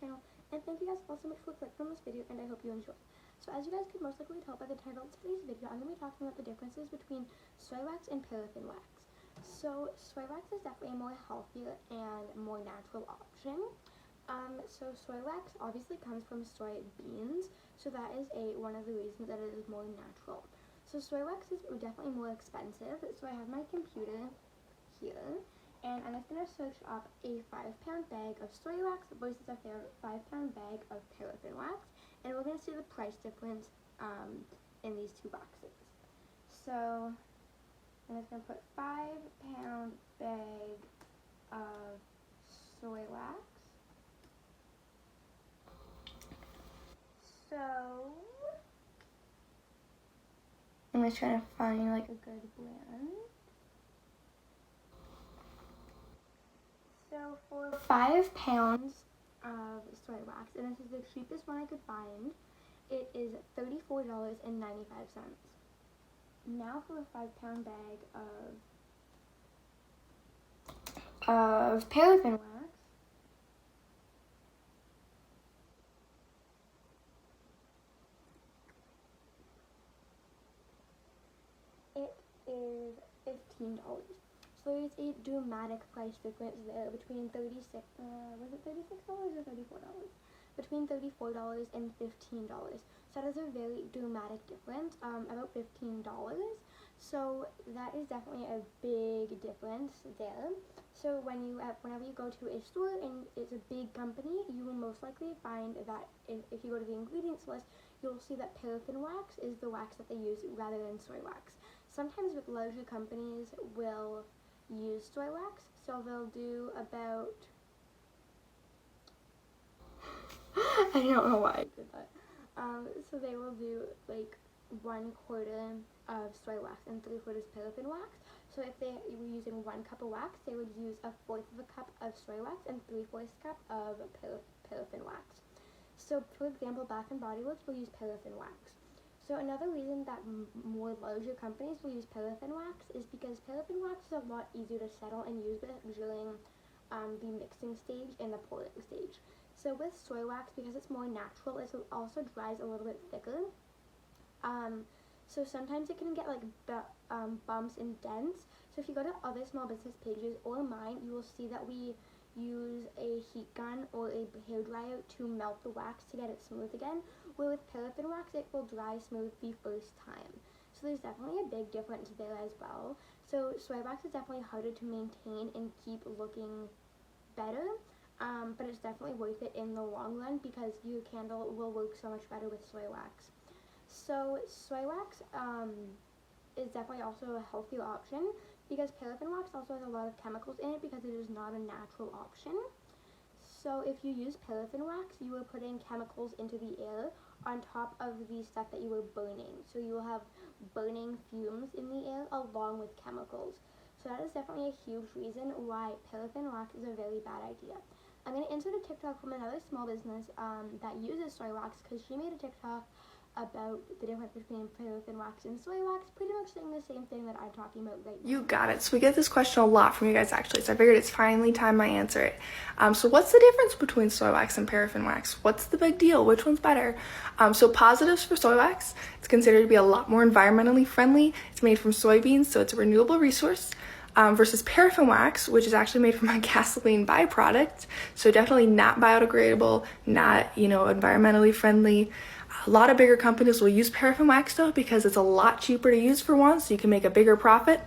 channel, and thank you guys all so much for clicking on this video, and I hope you enjoy. So as you guys could most likely tell by the title of today's video, I'm going to be talking about the differences between soy wax and paraffin wax. So soy wax is definitely a more healthier and more natural option. So soy wax obviously comes from soy beans, so that is one of the reasons that it is more natural. So soy wax is definitely more expensive, so I have my computer here, and I'm just going to search up a 5-pound bag of soy wax versus a 5-pound bag of paraffin wax, and we're going to see the price difference in these two boxes. So I'm just going to put 5-pound bag of soy wax. So I'm just trying to find like a good blend. So for 5 pounds of soy wax, and this is the cheapest one I could find, it is $34.95. Now for a 5-pound bag of paraffin wax, it is $15. So there's a dramatic price difference there between was it $36 or $34? Between $34 and $15. So that is a very dramatic difference, about $15. So that is definitely a big difference there. So whenever you go to a store and it's a big company, you will most likely find that if you go to the ingredients list, you'll see that paraffin wax is the wax that they use rather than soy wax. Sometimes with larger companies will use soy wax, so they'll do about I don't know why I did that. So they will do like 1/4 of soy wax and 3/4 paraffin wax. So if they were using 1 cup of wax, they would use 1/4 of a cup of soy wax and 3/4 cup of paraffin wax. So for example, Bath and Body Works will use paraffin wax. So another reason that more larger companies will use paraffin wax is because paraffin wax is a lot easier to settle and use during the mixing stage and the pouring stage. So with soy wax, because it's more natural, it also dries a little bit thicker. So sometimes it can get like bumps and dents. So if you go to other small business pages or mine, you will see that we use a heat gun or a hairdryer to melt the wax to get it smooth again, where with paraffin wax it will dry smooth the first time. So there's definitely a big difference there as well. So soy wax is definitely harder to maintain and keep looking better, but it's definitely worth it in the long run because your candle will work so much better with soy wax. So soy wax is definitely also a healthier option because paraffin wax also has a lot of chemicals in it because it is not a natural option. So if you use paraffin wax, you are putting chemicals into the air on top of the stuff that you were burning. So you will have burning fumes in the air along with chemicals. So that is definitely a huge reason why paraffin wax is a very bad idea. I'm going to insert a TikTok from another small business that uses soy wax because she made a TikTok about the difference between paraffin wax and soy wax, pretty much saying the same thing that I'm talking about right now. You got it. So we get this question a lot from you guys actually, so I figured it's finally time I answer it. So what's the difference between soy wax and paraffin wax? What's the big deal? Which one's better? So positives for soy wax, it's considered to be a lot more environmentally friendly. It's made from soybeans, so it's a renewable resource. Versus paraffin wax, which is actually made from a gasoline byproduct, so definitely not biodegradable, not, environmentally friendly. A lot of bigger companies will use paraffin wax though because it's a lot cheaper to use for one, so you can make a bigger profit,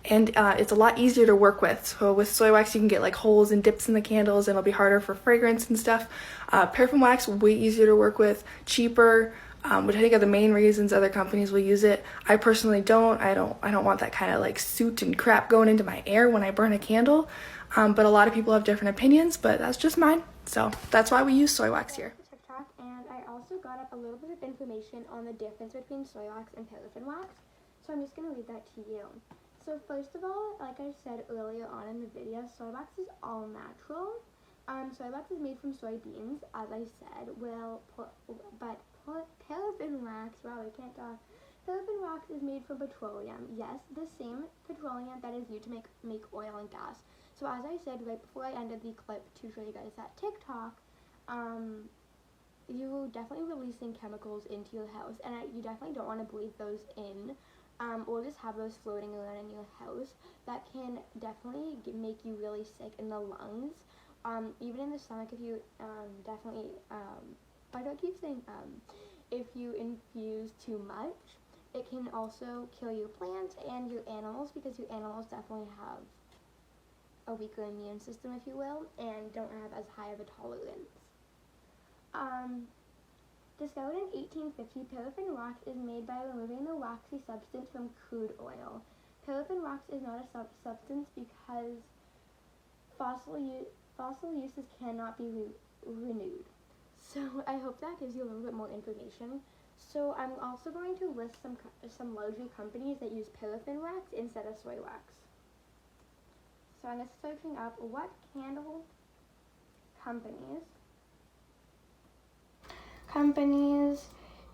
and it's a lot easier to work with. So with soy wax, you can get like holes and dips in the candles, and it'll be harder for fragrance and stuff. Paraffin wax, way easier to work with, cheaper, which I think are the main reasons other companies will use it. I personally don't. I don't want that kind of like soot and crap going into my air when I burn a candle. But a lot of people have different opinions, but that's just mine. So that's why we use soy wax here. TikTok, and I also got up a little bit of information on the difference between soy wax and paraffin wax. So I'm just going to read that to you. So first of all, like I said earlier on in the video, soy wax is all natural. Soy wax is made from soybeans, as I said, but paraffin wax, wow, I can't talk. Paraffin wax is made from petroleum. Yes, the same petroleum that is used to make oil and gas. So as I said right before I ended the clip to show you guys that TikTok, you're definitely releasing chemicals into your house, and you definitely don't want to breathe those in, or just have those floating around in your house. That can definitely make you really sick in the lungs, even in the stomach. If you definitely, why do I keep saying if you infuse too much, it can also kill your plants and your animals, because your animals definitely have a weaker immune system, if you will, and don't have as high of a tolerance. Discovered in 1850, paraffin wax is made by removing the waxy substance from crude oil. Paraffin wax is not a substance because fossil uses cannot be renewed. So I hope that gives you a little bit more information. So I'm also going to list some larger companies that use paraffin wax instead of soy wax. So I'm just searching up what candle companies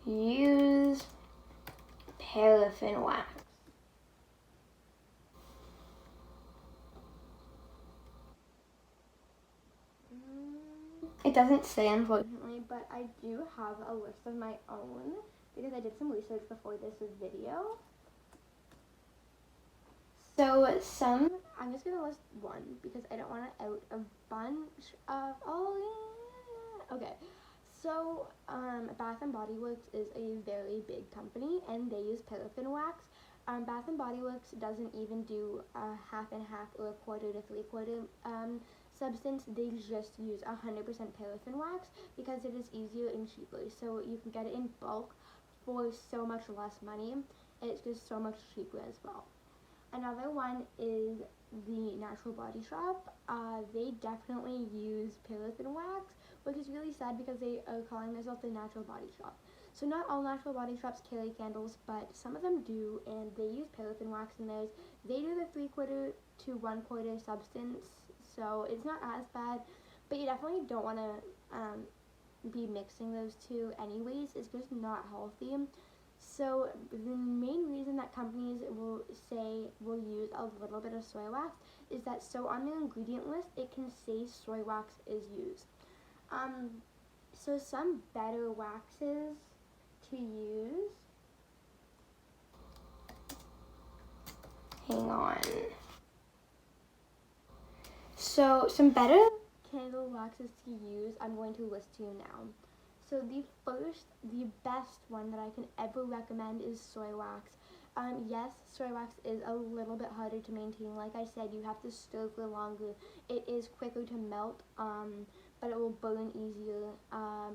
use paraffin wax. It doesn't say, unfortunately, but I do have a list of my own because I did some research before this video. So I'm just gonna list one because I don't want to out a bunch of, okay. So, Bath and Body Works is a very big company, and they use paraffin wax. Bath and Body Works doesn't even do a half and half or a quarter to three-quarter substance. They just use 100% paraffin wax because it is easier and cheaper. So you can get it in bulk for so much less money, and it's just so much cheaper as well. Another one is the Natural Body Shop. They definitely use paraffin wax, which is really sad because they are calling themselves the Natural Body Shop. So not all Natural Body Shops carry candles, but some of them do, and they use paraffin wax in theirs. They do the 3/4 to 1/4 substance, so it's not as bad, but you definitely don't want to be mixing those two anyways. It's just not healthy. So the main reason that companies will use a little bit of soy wax is that so on their ingredient list it can say soy wax is used. So some better waxes to use. Hang on. So some better candle waxes to use I'm going to list to you now. So the best one that I can ever recommend is soy wax. Yes, soy wax is a little bit harder to maintain. Like I said, you have to stir for longer. It is quicker to melt, but it will burn easier.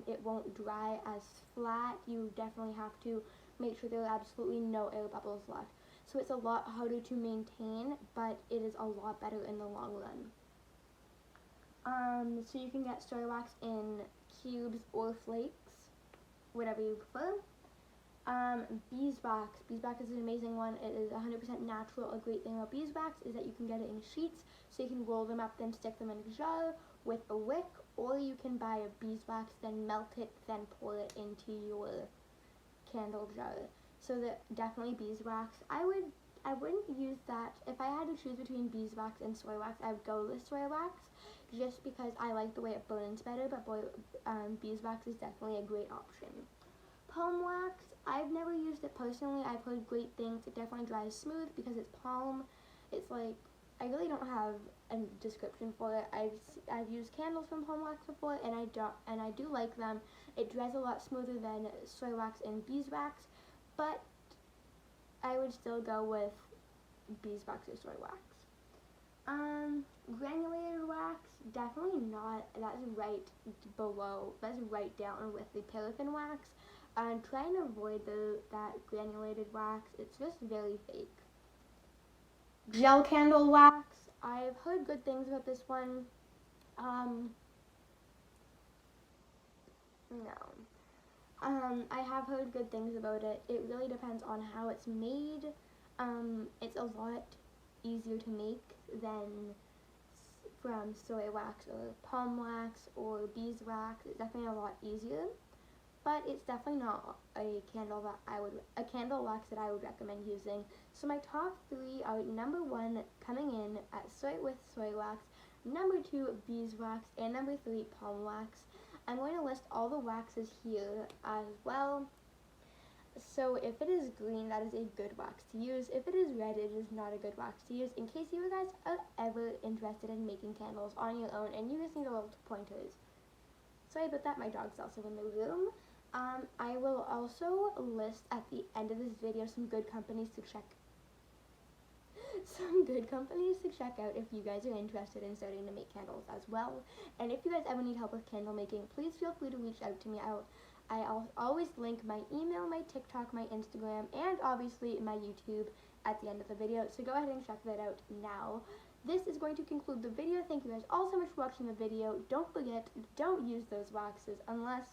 It won't dry as flat. You definitely have to make sure there are absolutely no air bubbles left. So it's a lot harder to maintain, but it is a lot better in the long run. So you can get soy wax in cubes or flakes, whatever you prefer. Beeswax. Beeswax is an amazing one. It is 100% natural. A great thing about beeswax is that you can get it in sheets, so you can roll them up, then stick them in a jar with a wick, or you can buy a beeswax, then melt it, then pour it into your candle jar. So that definitely beeswax. I wouldn't use that. If I had to choose between beeswax and soy wax, I would go with soy wax, just because I like the way it burns better, but beeswax is definitely a great option. Palm wax, I've never used it personally. I've heard great things. It definitely dries smooth because it's palm. It's like, I really don't have a description for it. I've used candles from palm wax before, and I do like them. It dries a lot smoother than soy wax and beeswax, but I would still go with beeswax or soy wax. Granulated wax, definitely not. That's right below. That's right down with the paraffin wax. Try and avoid that granulated wax. It's just very fake. Gel candle wax. I've heard good things about this one. No. I have heard good things about it. It really depends on how it's made. It's a lot easier to make than from soy wax or palm wax or beeswax. It's definitely a lot easier, but it's definitely not a candle wax that I would recommend using. So my top 3 are number 1 coming in at soy wax, number 2 beeswax, and number 3 palm wax. I'm going to list all the waxes here as well. So if it is green, that is a good wax to use. If it is red, it is not a good wax to use. In case you guys are ever interested in making candles on your own and you just need a little pointers. Sorry about that, my dog's also in the room. I will also list at the end of this video some good companies to check out if you guys are interested in starting to make candles as well. And if you guys ever need help with candle making, please feel free to reach out to me. I'll always link my email, my TikTok, my Instagram, and obviously my YouTube at the end of the video. So go ahead and check that out now. This is going to conclude the video. Thank you guys all so much for watching the video. Don't forget, don't use those waxes unless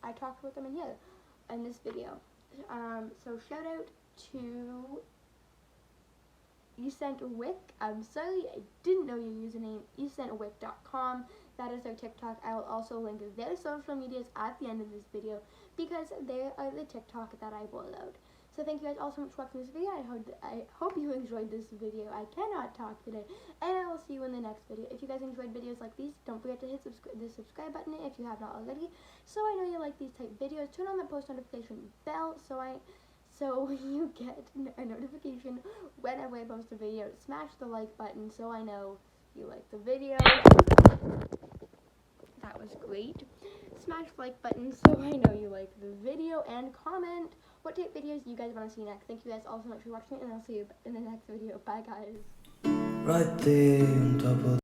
I talked about them in this video. So shout out to YouSentWick. I'm sorry, I didn't know your username. YouSentWick.com. That is their TikTok. I will also link their social medias at the end of this video because they are the TikTok that I roll out. So thank you guys all so much for watching this video. I hope you enjoyed this video. I cannot talk today. And I will see you in the next video. If you guys enjoyed videos like these, don't forget to hit the subscribe button if you have not already. So I know you like these type videos. Turn on the post notification bell so you get a notification whenever I post a video. Smash the like button so I know you like the video. That was great. Smash the like button so I know you like the video, and comment what type of videos you guys want to see next. Thank you guys all so much for watching, and I'll see you in the next video. Bye guys. Right there on top of